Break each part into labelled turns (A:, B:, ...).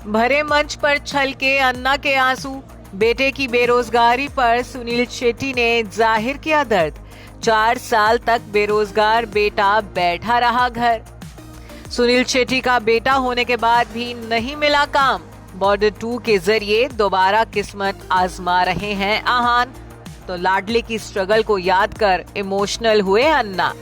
A: भरे मंच पर छलके अन्ना के आंसू। बेटे की बेरोजगारी पर सुनील शेट्टी ने जाहिर किया दर्द। 4 साल तक बेरोजगार बेटा बैठा रहा घर। सुनील शेट्टी का बेटा होने के बाद भी नहीं मिला काम। बॉर्डर 2 के जरिए दोबारा किस्मत आजमा रहे हैं आहान। तो लाडले की स्ट्रगल को याद कर इमोशनल हुए अन्ना।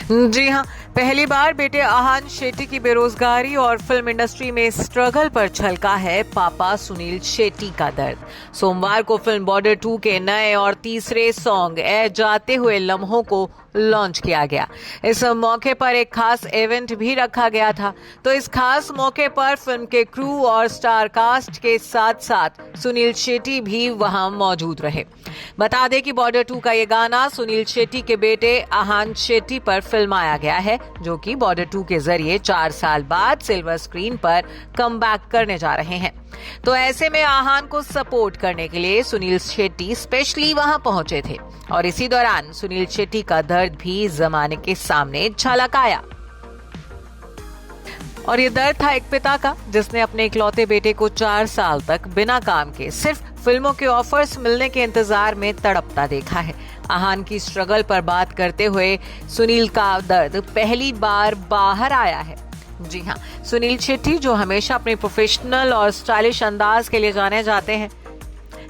A: जी हां, पहली बार बेटे आहान शेट्टी की बेरोजगारी और फिल्म इंडस्ट्री में स्ट्रगल पर छलका है पापा सुनील शेट्टी का दर्द। सोमवार को फिल्म बॉर्डर 2 के नए और तीसरे सॉन्ग ए जाते हुए लम्हों को लॉन्च किया गया। इस मौके पर एक खास इवेंट भी रखा गया था। तो इस खास मौके पर फिल्म के क्रू और स्टार कास्ट के साथ साथ सुनील शेट्टी भी वहां मौजूद रहे। बता दें कि बॉर्डर 2 का ये गाना सुनील शेट्टी के बेटे आहान शेट्टी पर फिल्माया गया है, जो कि बॉर्डर 2 के जरिए 4 साल बाद सिल्वर स्क्रीन पर कमबैक करने जा रहे हैं। तो ऐसे में आहान को सपोर्ट करने के लिए सुनील शेट्टी स्पेशली वहां पहुंचे थे और इसी दौरान सुनील शेट्टी का दर्द भी जमाने के सामने झलक आया। और ये दर्द था एक पिता का, जिसने अपने इकलौते बेटे को 4 साल तक बिना काम के सिर्फ फिल्मों के ऑफर्स मिलने के इंतजार में तड़पता देखा है। आहान की स्ट्रगल पर बात करते हुए सुनील का दर्द पहली बार बाहर आया है। जी हाँ, सुनील शेट्टी जो हमेशा अपने प्रोफेशनल और स्टाइलिश अंदाज के लिए जाने जाते हैं,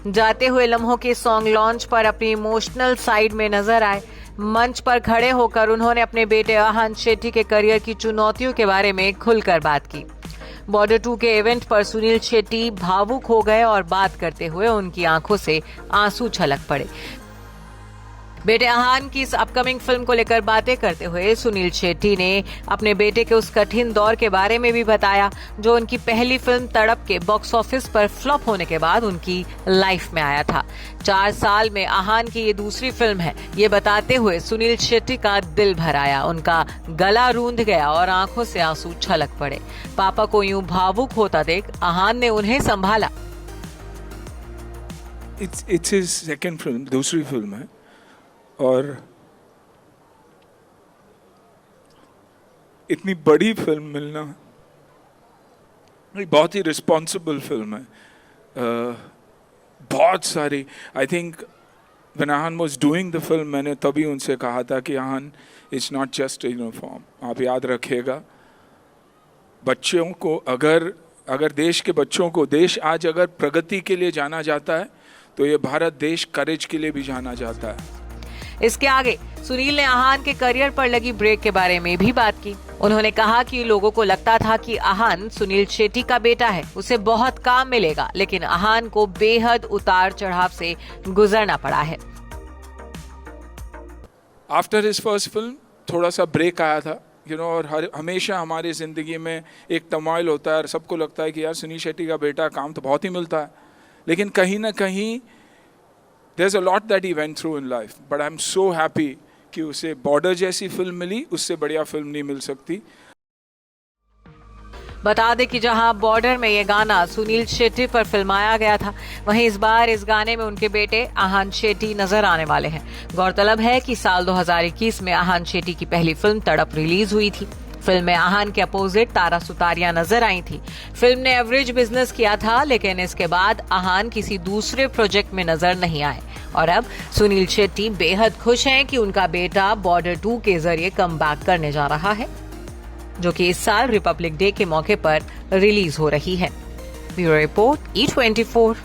A: जाते हुए लम्हों के सॉन्ग लॉन्च पर अपनी इमोशनल साइड में नजर आए। मंच पर खड़े होकर उन्होंने अपने बेटे आहान शेट्टी के करियर की चुनौतियों के बारे में खुलकर बात की। बॉर्डर 2 के इवेंट पर सुनील शेट्टी भावुक हो गए और बात करते हुए उनकी आंखों से आंसू छलक पड़े। बेटे आहान की इस अपकमिंग फिल्म को लेकर बातें करते हुए सुनील शेट्टी ने अपने बेटे के उस कठिन दौर के बारे में भी बताया, जो उनकी पहली फिल्म तड़प के बॉक्स ऑफिस पर फ्लॉप होने के बाद उनकी लाइफ में आया था। 4 साल में आहान की ये दूसरी फिल्म है। ये बताते हुए सुनील शेट्टी का दिल भर आया, उनका गला रूंध गया और आंखों से आंसू छलक पड़े। पापा को यूं भावुक होता देख आहान ने उन्हें संभाला।
B: It's his second film, दूसरी फिल्म है और इतनी बड़ी फिल्म मिलना बहुत ही रिस्पॉन्सिबल फिल्म है। बहुत सारी I think when Aahan was doing the film, मैंने तभी उनसे कहा था कि Aahan it's not just a uniform, आप याद रखिएगा बच्चों को, अगर देश के बच्चों को, देश आज अगर प्रगति के लिए जाना जाता है तो ये भारत देश करेज के लिए भी जाना जाता है।
A: इसके आगे सुनील ने आहान के करियर पर लगी ब्रेक के बारे में भी बात की। उन्होंने कहा कि लोगों को लगता था कि आहान सुनील शेट्टी का बेटा है, उसे बहुत काम मिलेगा, लेकिन आहान को बेहद उतार चढ़ाव से गुजरना पड़ा है।
B: आफ्टर हिज फर्स्ट फिल्म थोड़ा सा ब्रेक आया था, और हमेशा हमारी जिंदगी में एक तमाइल होता है और सबको लगता है कि यार सुनील शेट्टी का बेटा, काम तो बहुत ही मिलता है, लेकिन कहीं ना कहीं there's a lot that he went through in life, but I'm so happy कि उसे बॉर्डर जैसी फिल्म मिली, उससे बढ़िया फिल्म नहीं मिल सकती।
A: बता दें कि जहां बॉर्डर में ये गाना सुनील शेट्टी पर फिल्माया गया था, वहीं इस बार इस गाने में उनके बेटे आहान शेट्टी नजर आने वाले हैं। गौरतलब है कि साल 2021 में आहान शेट्टी की पहली फिल्म तड़प रिलीज हुई थी। फिल्म में आहान के अपोजिट तारा सुतारिया नजर आई थी। फिल्म ने एवरेज बिजनेस किया था, लेकिन इसके बाद आहान किसी दूसरे प्रोजेक्ट में नजर नहीं आए और अब सुनील शेट्टी बेहद खुश हैं कि उनका बेटा बॉर्डर 2 के जरिए कमबैक करने जा रहा है, जो कि इस साल रिपब्लिक डे के मौके पर रिलीज हो रही है। Bureau report E24।